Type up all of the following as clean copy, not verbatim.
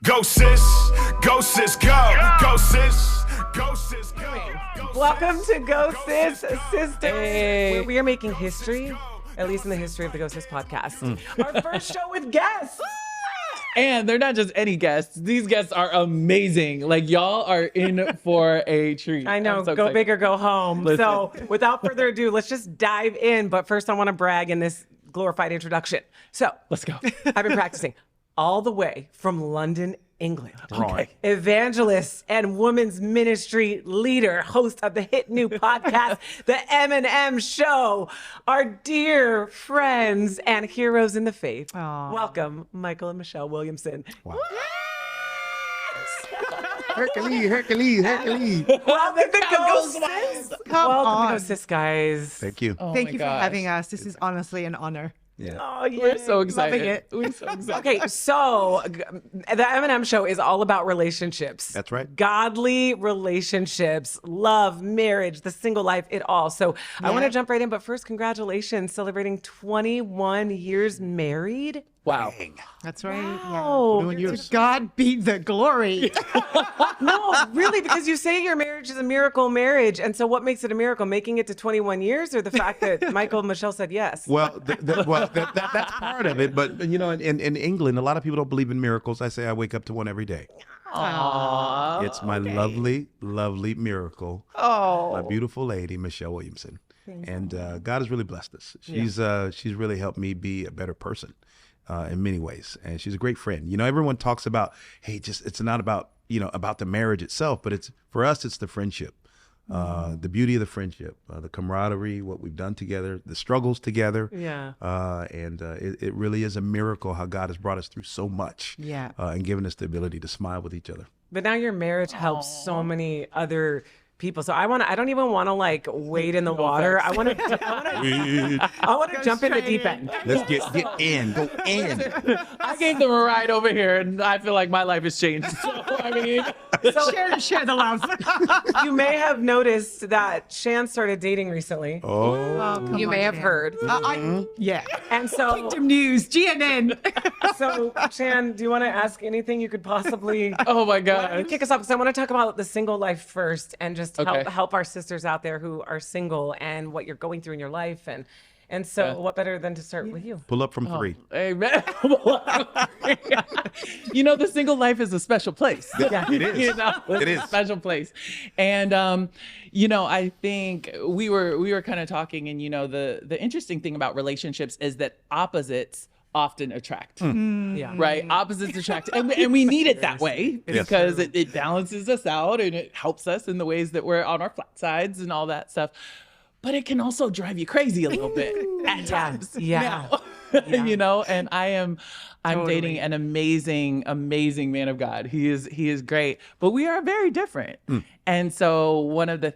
Go sis, go sis, go, go sis, go sis, go. Welcome to Go Sis Sisters, where we are making history, at least in the history of the Go Sis podcast. Our first show with guests. And they're not just any guests. These guests are amazing. Like, y'all are in for a treat. I know, So go excited. big or go home. Listen. So without further ado, let's just dive in. But first, I want to brag in this glorified introduction. So Let's go. I've been practicing all the way from London, England. Right. Evangelist and women's ministry leader, host of the hit new podcast, The M&M Show, our dear friends and heroes in the faith. Welcome, Michael and Michele Williamson. Wow. Hercules. Welcome to Go Sis. Welcome to Go Sis, guys. Thank you. Oh Thank my you for gosh. having us. This is honestly an honor. Yeah. Oh, yeah. We're so excited. Loving it. We're so excited. Okay, so the M&M Show is all about relationships. That's right. Godly relationships, love, marriage, the single life, it all. So I want to jump right in, but first, congratulations, celebrating 21 years married. Wow. That's right. Oh, To God be the glory. no, really, because you say your marriage is a miracle marriage. And so what makes it a miracle? Making it to 21 years or the fact that Michael and Michele said yes? Well, that's part of it. But, you know, in England, a lot of people don't believe in miracles. I say I wake up to one every day. Aww. It's my lovely, lovely miracle. Oh. My beautiful lady, Michele Williamson. And God has really blessed us. She's really helped me be a better person in many ways. And she's a great friend. You know, everyone talks about, hey, it's not about, about the marriage itself, but for us, it's the friendship. The beauty of the friendship, the camaraderie, what we've done together, the struggles together. Yeah. And it really is a miracle how God has brought us through so much. Yeah. And given us the ability to smile with each other. But now your marriage helps so many other people. So I don't even want to like wade in the water. I want to jump in the deep end. Let's get in, go in. I gave them a ride over here, and I feel like my life has changed. So, I mean, Share the love. You may have noticed that Shan started dating recently. Oh, You may have heard. Yeah. And so, Kingdom News, GNN. so Shan, do you want to ask anything you could possibly oh my You God. kick us off? Because I want to talk about the single life first and just Okay. help our sisters out there who are single and what you're going through in your life. And so Yeah. what better than to start with you? pull up from 3. Amen. The single life is a special place. It is. It's It is. a special place. And, I think we were kind of talking, and, the interesting thing about relationships is that opposites often attract. Yeah. Right? Opposites attract. And we need it that way because it balances us out and it helps us in the ways that we're on our flat sides and all that stuff. But it can also drive you crazy a little bit at times. Yeah. Now. And I'm Totally. dating an amazing, amazing man of God. He is great, but we are very different. And so one of the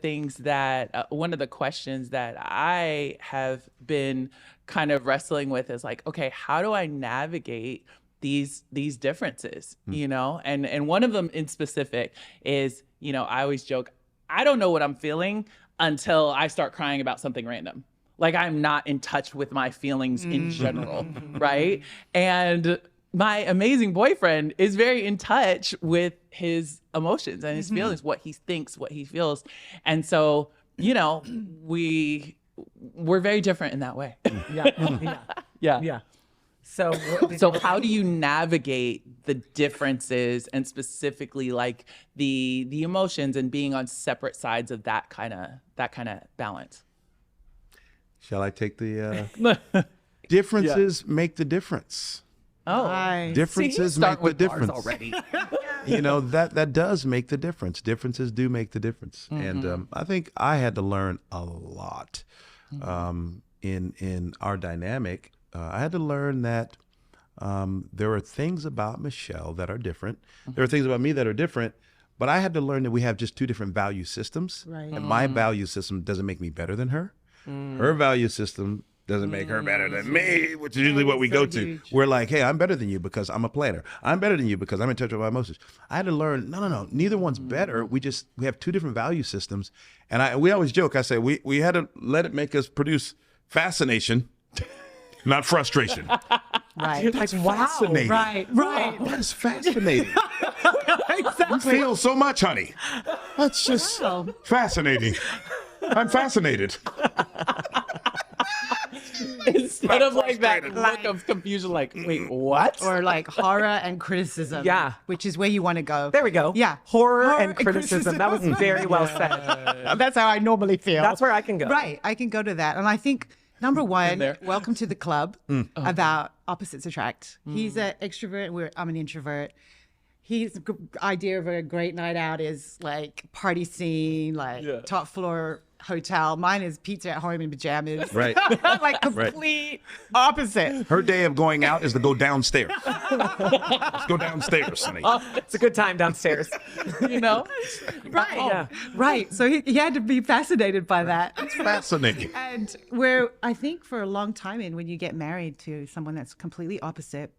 questions that I have been kind of wrestling with is like, okay, how do I navigate these differences, and one of them in specific is, I always joke, I don't know what I'm feeling until I start crying about something random. Like, I'm not in touch with my feelings in general, right? And my amazing boyfriend is very in touch with his emotions and his feelings, what he thinks, what he feels. And so, we're very different in that way. Yeah. So So how do you navigate the differences and specifically like the emotions and being on separate sides of that kind of balance? Shall I take the differences make the difference? Oh, Nice. Differences start make the with bars difference. already. That does make the difference. Differences do make the difference. And I think I had to learn a lot in our dynamic. I had to learn that there are things about Michele that are different. There are things about me that are different. But I had to learn that we have just two different value systems. Right. And my value system doesn't make me better than her. Her value system doesn't make her better than me, which is usually what we go to. We're like, hey, I'm better than you because I'm a planner. I'm better than you because I'm in touch with my emotions. I had to learn, no, neither one's better. We have two different value systems. And we always joke, I say, we had to let it make us produce fascination, not frustration. Right. That's fascinating. Right. Right. That is fascinating. You feel so much, honey. That's just fascinating. I'm fascinated. Instead of like that look of confusion, like, wait, what? Or like horror and criticism. Yeah. Which is where you want to go. There we go. Yeah. Horror and criticism. That was very well said. That's how I normally feel. That's where I can go. Right. I can go to that. And I think, number one, there. welcome to the club about opposites attract. He's an extrovert. I'm an introvert. His idea of a great night out is like party scene, like top floor hotel. Mine is pizza at home in pajamas. Right. Like complete opposite. Her day of going out is to go downstairs. Let's go downstairs, honey. It's a good time downstairs. You know? Right. Yeah. Right. So he had to be fascinated by that. It's fascinating. And where I think for a long time when you get married to someone that's completely opposite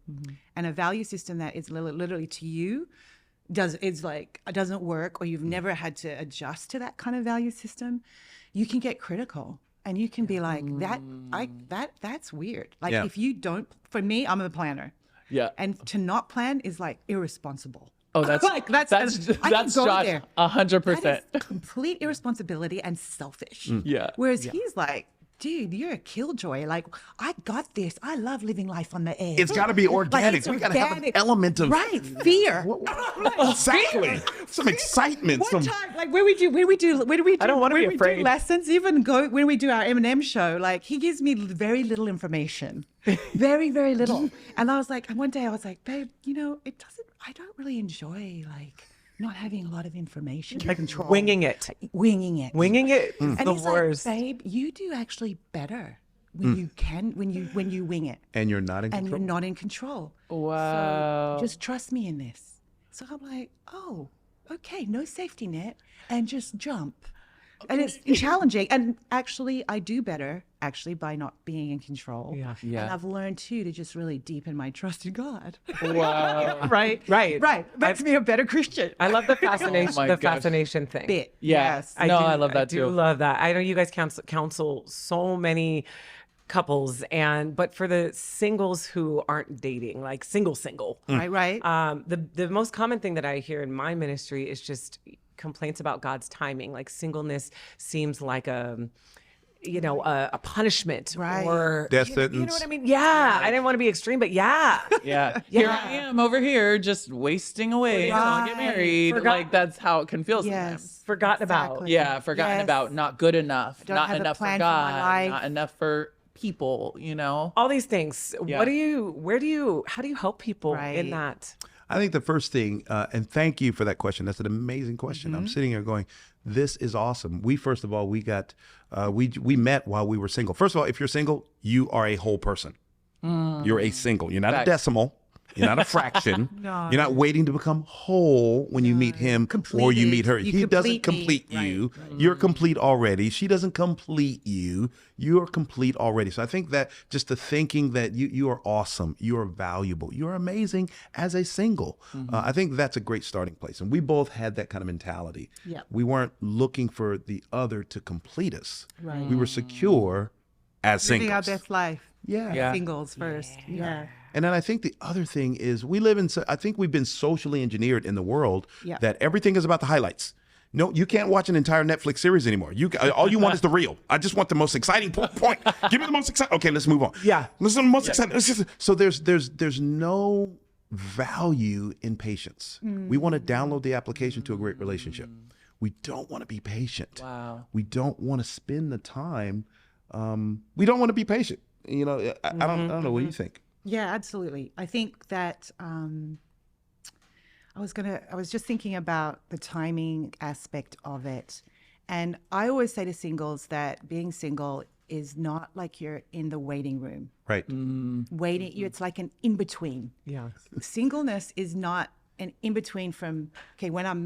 and a value system that is literally to you doesn't work, or you've never had to adjust to that kind of value system, you can get critical and you can be like that's weird. Like if you don't, for me, I'm a planner. Yeah. And to not plan is like irresponsible. Oh, that's like that's Josh, there. 100%. That is complete irresponsibility and selfish. Yeah. Whereas he's like, dude, you're a killjoy. Like, I got this. I love living life on the edge. It's got to be organic. it's We got to have an organic. element of Fear. Exactly. Some excitement. One time, like when we do, I don't wanna be afraid. lessons, even when we do our M&M show, like he gives me very little information, very, very little. And I was like, one day I was like, babe, I don't really enjoy like not having a lot of information. Like control. winging it. Winging it. Winging it is And the he's worst. like, babe, you do actually better when you can, when you wing it. And you're not in And control. you're not in control. Wow. So just trust me in this. So I'm like, oh, okay, no safety net and just jump. And it's challenging. And actually, I do better by not being in control. Yeah. And I've learned too to just really deepen my trust in God. Wow. Right. Makes me a better Christian. I love the fascination, Oh my the gosh. fascination thing. Bit. Yeah. Yes. I love that I do too. love that. I know you guys counsel so many couples, but for the singles who aren't dating, like single, Right. the most common thing that I hear in my ministry is just complaints about God's timing. Like singleness seems like a punishment, Right. or Death you sentence. know what I mean? Yeah, I didn't want to be extreme, but yeah. Yeah. Here I am over here just wasting away until I get married. Like that's how it can feel sometimes. Yes. Forgotten about. Exactly. Yeah, forgotten Yes. about, not good enough, Don't not have a enough for plan for my God, life. not enough for people, All these things. Yeah. How do you help people in Right. that? I think the first thing, and thank you for that question. That's an amazing question. I'm sitting here going, this is awesome. We met while we were single. First of all, if you're single, you are a whole person. You're a single. You're not Facts. a decimal. You're not a fraction. No. You're not waiting to become whole when you meet him or you meet her. You He doesn't complete me. complete you. You're complete already. She doesn't complete you. You're complete already. So I think that just the thinking that you are awesome, you are valuable, you're amazing as a single. I think that's a great starting place. And we both had that kind of mentality. Yep. We weren't looking for the other to complete us. Right. We were secure as Living our singles. best life. Yeah. Singles first. Yeah. And then I think the other thing is I think we've been socially engineered in the world Yeah. that everything is about the highlights. No, you can't watch an entire Netflix series anymore. All you want is the reel. I just want the most exciting point. Give me the most exciting. Okay, let's move on. Yeah. Listen to the most exciting. So there's no value in patience. We want to download the application to a great relationship. We don't want to be patient. Wow. We don't want to spend the time. We don't want to be patient. I don't know. What do you think? Yeah, absolutely. I think that I was just thinking about the timing aspect of it. And I always say to singles that being single is not like you're in the waiting room. Right. Waiting, it's like an in-between. Yeah. Singleness is not an in-between from, okay, when I'm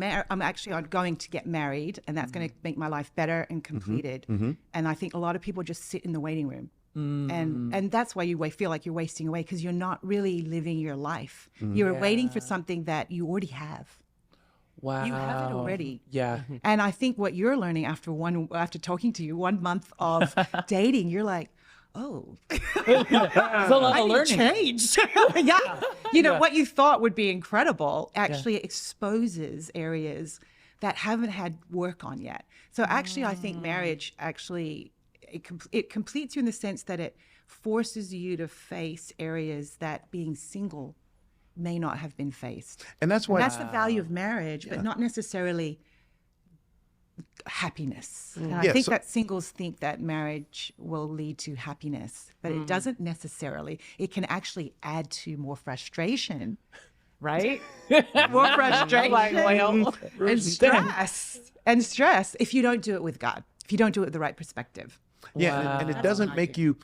going to get married and that's going to make my life better and completed. And I think a lot of people just sit in the waiting room. And that's why you feel like you're wasting away, because you're not really living your life. You're waiting for something that you already have. Wow. You have it already. Yeah. And I think what you're learning after talking to you 1 month of dating, you're like, oh, It's a lot of learning. changed. Yeah. What you thought would be incredible actually exposes areas that haven't had work on yet. So actually, I think marriage actually, it completes you in the sense that it forces you to face areas that being single may not have been faced. And that's why That's the value of marriage, but not necessarily happiness. And I think that singles think that marriage will lead to happiness, but it doesn't necessarily. It can actually add to more frustration, right? More frustration and stress if you don't do it with God, if you don't do it with the right perspective. Yeah, and it doesn't make you.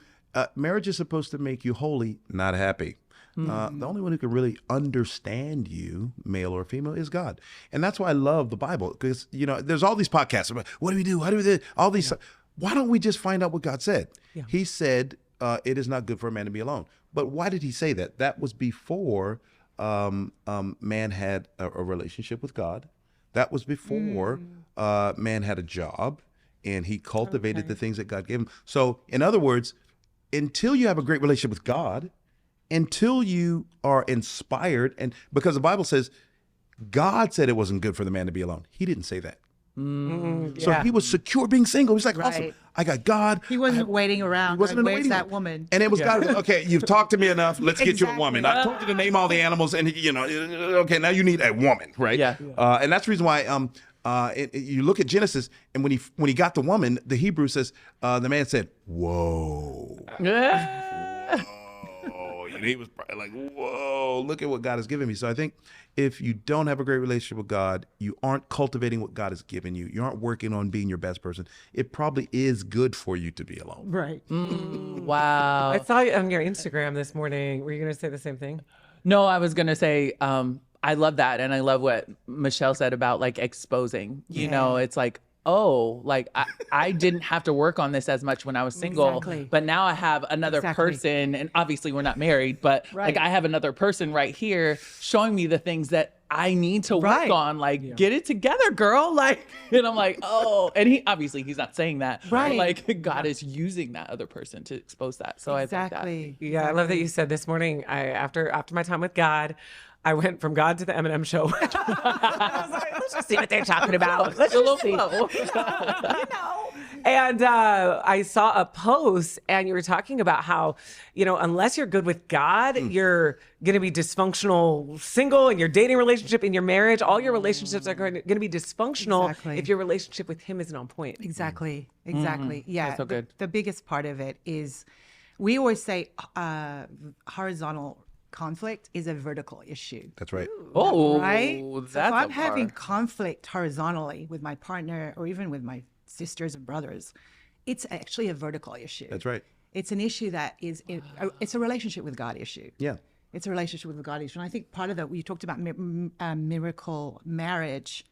Marriage is supposed to make you holy, not happy. The only one who can really understand you, male or female, is God. And that's why I love the Bible, because, there's all these podcasts about what do we do? How do we do? All these. Why don't we just find out what God said? Yeah. He said, it is not good for a man to be alone. But why did he say that? That was before man had a relationship with God. That was before man had a job and he cultivated the things that God gave him. So, in other words, until you have a great relationship with God, until you are inspired, and because the Bible says God said it wasn't good for the man to be alone. He didn't say that. So he was secure being single. He's like, awesome, I got God. He wasn't waiting around. He wasn't where's that woman? And it was God. Okay, you've talked to me enough. Let's get you a woman. I told you to name all the animals, and okay, now you need a woman, right? Yeah. And that's the reason why you look at Genesis, and when he got the woman, the Hebrew says the man said, "Whoa." And he was probably like, whoa, look at what God has given me. So I think if you don't have a great relationship with God, you aren't cultivating what God has given you. You aren't working on being your best person. It probably is good for you to be alone. Right. Wow. I saw you on your Instagram this morning. Were you going to say the same thing? No, I was going to say, I love that. And I love what Michele said about like exposing, it's like, oh, like I didn't have to work on this as much when I was single, but now I have another person, and obviously we're not married, but like I have another person right here showing me the things that I need to work on, like get it together, girl. Like, and I'm like, oh, and he's not saying that, right? But like God is using that other person to expose that. So I think that. Yeah, I love that you said this morning. After my time with God, I went from God to the M&M show. I was like, let's just see what they're talking about. Let's just see. And I saw a post, and you were talking about how, unless you're good with God, you're going to be dysfunctional single in your dating relationship, in your marriage. All your relationships are going to be dysfunctional if your relationship with him isn't on point. Exactly. Yeah. That's so good. The biggest part of it is, we always say horizontal conflict is a vertical issue. That's right. Oh, right. That's so if I'm having conflict horizontally with my partner or even with my sisters and brothers, it's actually a vertical issue. That's right. It's an issue that is, it's a relationship with God issue. Yeah. It's a relationship with God issue. And I think part of that, you talked about magical marriage.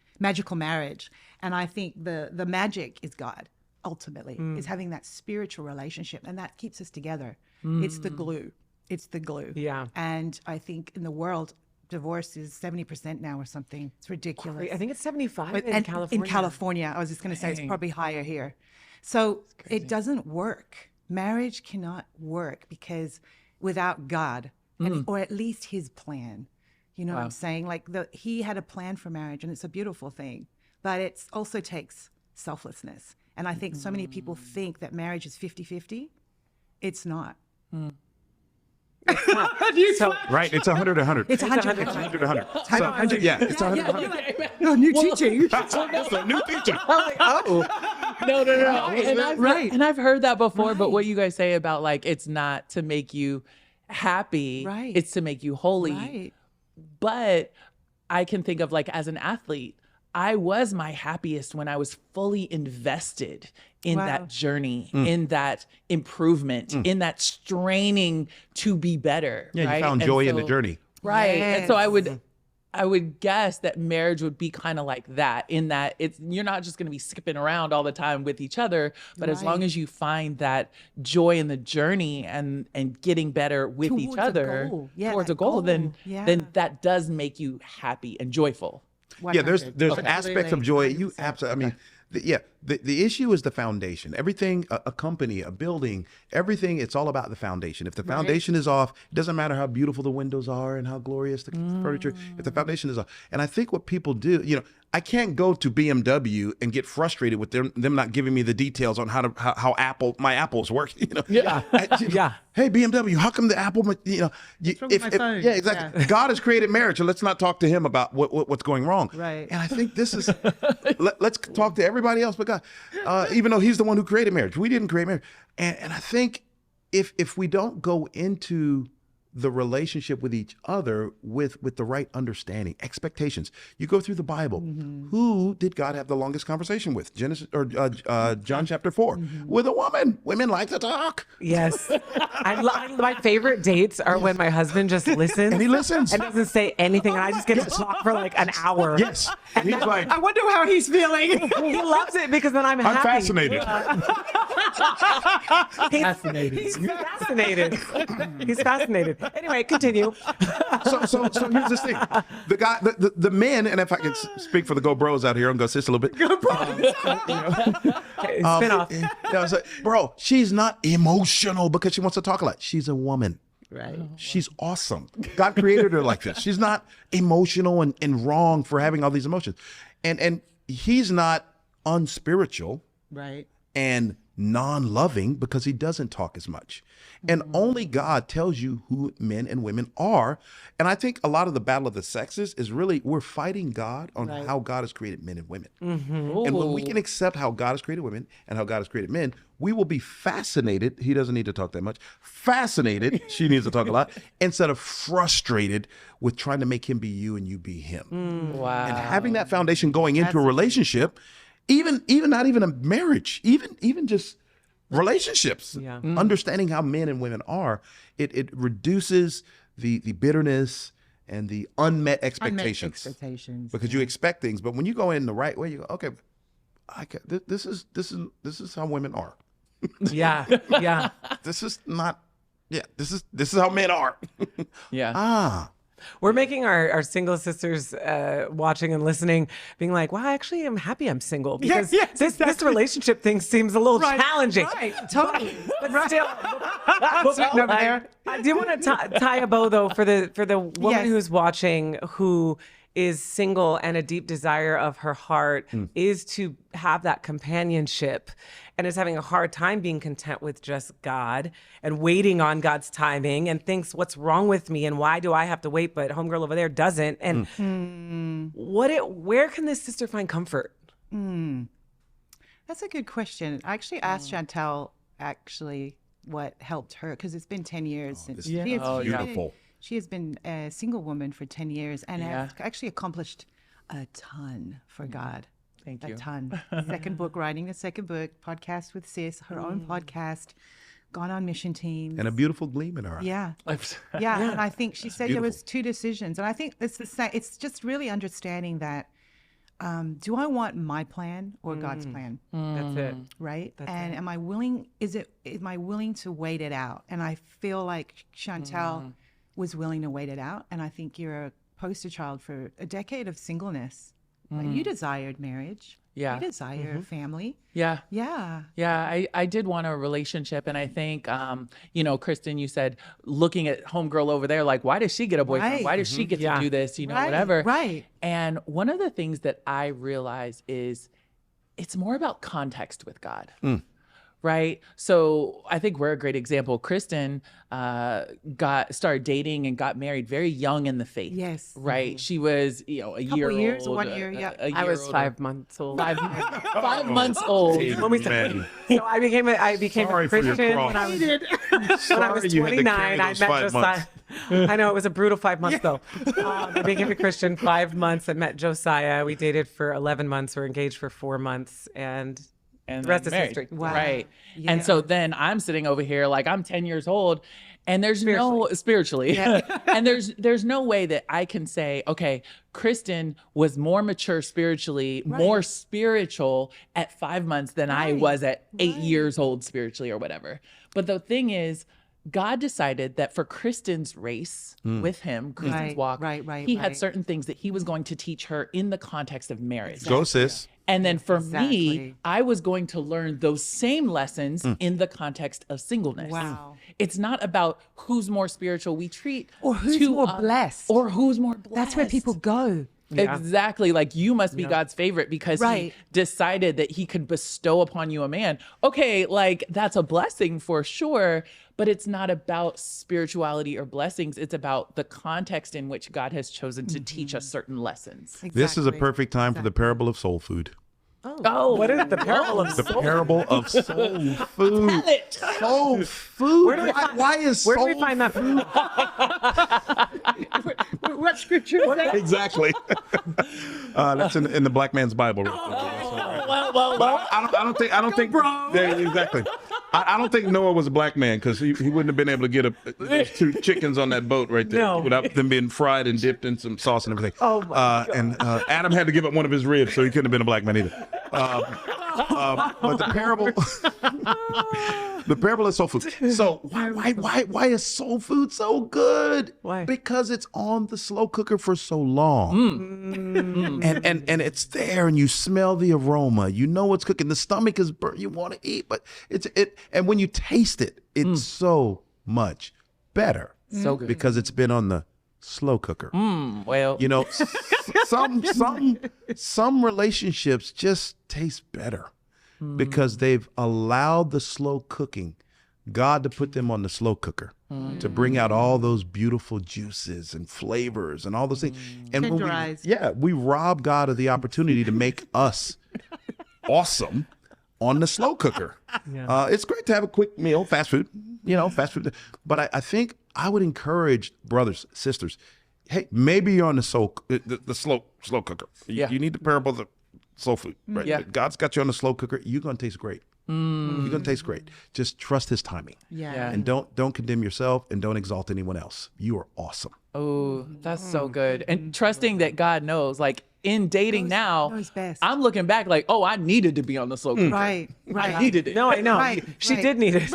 And I think the magic is God, ultimately, is having that spiritual relationship. And that keeps us together. It's the glue. It's the glue. Yeah. And I think in the world, divorce is 70% now or something. It's ridiculous. I think it's 75 in California. In California, I was just going to say it's probably higher here. So it doesn't work. Marriage cannot work because without God, or at least his plan. You know what I'm saying? Like he had a plan for marriage, and it's a beautiful thing. But it also takes selflessness. And I think so many people think that marriage is 50-50. It's not. Right, it's 100-100. It's 100-100. 100-100. Yeah, it's 100-100. No, new teaching. That's a new teaching. I'm like, oh, no. And I've heard that before. But what you guys say about like it's not to make you happy, it's to make you holy. Right. But I can think of like as an athlete, I was my happiest when I was fully invested in that journey, in that improvement, in that straining to be better. Yeah, you found joy in the journey. Right. Yes. And so I would guess that marriage would be kind of like that, in that you're not just going to be skipping around all the time with each other, but as long as you find that joy in the journey and getting better with each other towards a goal, then that does make you happy and joyful. 100. Yeah, there's aspects of joy. You absolutely. I mean, The issue is the foundation. Everything, a company, a building, everything, it's all about the foundation. If the foundation is off, it doesn't matter how beautiful the windows are and how glorious the furniture. If the foundation is off, and I think what people do, I can't go to BMW and get frustrated with them not giving me the details on how my Apple's working. Yeah. Hey, BMW, how come the Apple? wrong with my phone? Yeah, exactly. Yeah. God has created marriage, so let's not talk to Him about what's going wrong. Right. And I think this is. Let's talk to everybody else but God, even though He's the one who created marriage. We didn't create marriage, and I think if we don't go into the relationship with each other with the right understanding, expectations. You go through the Bible. Who did God have the longest conversation with? Genesis or John chapter 4 with a woman. Women like to talk. Yes. My favorite dates are when my husband just listens. And he listens. And doesn't say anything. And I just get to talk for like an hour. Yes. And he's like, I wonder how he's feeling. He loves it because then I'm happy. I'm fascinated. He's fascinated. He's fascinated. Anyway, continue. so here's this thing. The guy, the men, and if I can speak for the Go Bros out here and go sis a little bit. Go spin off. I was like, bro, she's not emotional because she wants to talk a lot. She's a woman. Right. She's awesome. God created her like this. She's not emotional and wrong for having all these emotions. And he's not unspiritual Right. and non-loving because he doesn't talk as much. And only God tells you who men and women are. And I think a lot of the battle of the sexes is really we're fighting God on how God has created men and women. And when we can accept how God has created women and how God has created men, we will be fascinated. He doesn't need to talk that much. Fascinated. She needs to talk a lot instead of frustrated with trying to make him be you and you be him. Wow. And having that foundation going into a relationship, even not even a marriage, even just relationships, understanding how men and women are, it reduces the bitterness and the unmet expectations. Because you expect things, but when you go in the right way, you go, okay, this is how women are. Yeah. Yeah. This is not. Yeah, this is how men are. Yeah. We're making our single sisters watching and listening being like, wow, actually, I'm happy I'm single because this relationship thing seems a little challenging. Right. Totally. But still, I do want to tie a bow though for the woman who's watching who is single and a deep desire of her heart is to have that companionship and is having a hard time being content with just God and waiting on God's timing and thinks, what's wrong with me and why do I have to wait? But homegirl over there doesn't. And where can this sister find comfort? That's a good question. I actually asked Chantelle what helped her because it's been 10 years since Beautiful. She has been a single woman for 10 years and has actually accomplished a ton for God. Thank you. A ton. Writing a second book, podcast with Sis, her own podcast, gone on mission teams. And a beautiful gleam in her eye. Yeah. And I think she said there was two decisions. And I think it's the same. It's just really understanding that, do I want my plan or God's plan? That's it. Right? Am I willing to wait it out? And I feel like Chantelle was willing to wait it out. And I think you're a poster child for a decade of singleness. Like you desired marriage. Yeah. You desire family. Yeah. Yeah. Yeah, I did want a relationship. And I think, Kristin, you said looking at homegirl over there, like, why does she get a boyfriend? Right. Why does she get to do this? Right. Whatever. Right. And one of the things that I realize is it's more about context with God. Right. So I think we're a great example. Kristin started dating and got married very young in the faith. Yes. Right. She was, a year years, old. 1 year. Yeah. I was 5 months old. 5 months old. When we started. So I became a Christian when I was 29. I met Josiah. I know it was a brutal 5 months though. I became a Christian 5 months. I met Josiah. We dated for 11 months. We're engaged for 4 months, and the rest is history. Wow. Right. Yeah. And so then I'm sitting over here like I'm 10 years old and there's no spiritually. And there's no way that I can say, okay, Kristin was more mature spiritually, more spiritual at 5 months than I was at 8 years old spiritually or whatever. But the thing is, God decided that for Kristin's race with him, Kristin's Right, walk, right, he had right. certain things that he was going to teach her in the context of marriage. Go, sis. And then for Exactly. me, I was going to learn those same lessons in the context of singleness. Wow. It's not about who's more spiritual. We treat Or who's two more oth- blessed. Or who's more blessed. That's where people go. Exactly. Like you must be God's favorite because he Right. decided that he could bestow upon you a man. Okay, like that's a blessing for sure, but it's not about spirituality or blessings. It's about the context in which God has chosen to teach us certain lessons. This is a Exactly. perfect time for the parable of soul food. Oh, What is the parable of The soul? parable of soul food. it. Soul food. Where do we Why is Where do soul we find that? What scripture is that? Exactly. That's in the black man's Bible. well. I don't think. Yeah, exactly. I don't think Noah was a black man because he wouldn't have been able to get those 2 chickens on that boat right there No. without them being fried and dipped in some sauce and everything. Oh, my God. And Adam had to give up one of his ribs, so he couldn't have been a black man either. But the parable, the parable is soul food. So why is soul food so good? Why? Because it's on the slow cooker for so long, and it's there, and you smell the aroma. You know it's cooking. The stomach is burnt. You want to eat, but and when you taste it, it's so much better. So good. Because it's been on the slow cooker. Well, You know, some relationships just taste better because they've allowed the slow cooking, God to put them on the slow cooker to bring out all those beautiful juices and flavors and all those things. And when Tenderized. we rob God of the opportunity to make us awesome on the slow cooker. It's great to have a quick meal, fast food, fast food. But I think I would encourage brothers, sisters, hey, maybe you're on the slow cooker. You need the parable of the soul food, right? Yeah. God's got you on the slow cooker. You're going to taste great. You're going to taste great. Just trust his timing. Yeah. And don't condemn yourself and don't exalt anyone else. You are awesome. oh, that's so good. And trusting that God knows, like in dating now, knows best. I'm looking back like, oh, I needed to be on the slow cooker. Right. I needed it. No, I know. Right, She right. did need it.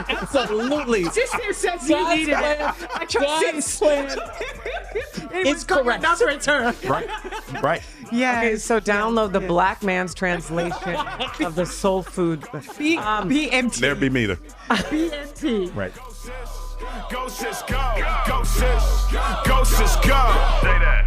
Absolutely. Sister says you God's needed it. plan, I trust God's plan is correct. That's return. Right. Yeah. Okay, so download the black man's translation of the soul food. BMT. There be me there. BMT. Right. Go sis, go. Go sis. Go sis, go. Say that.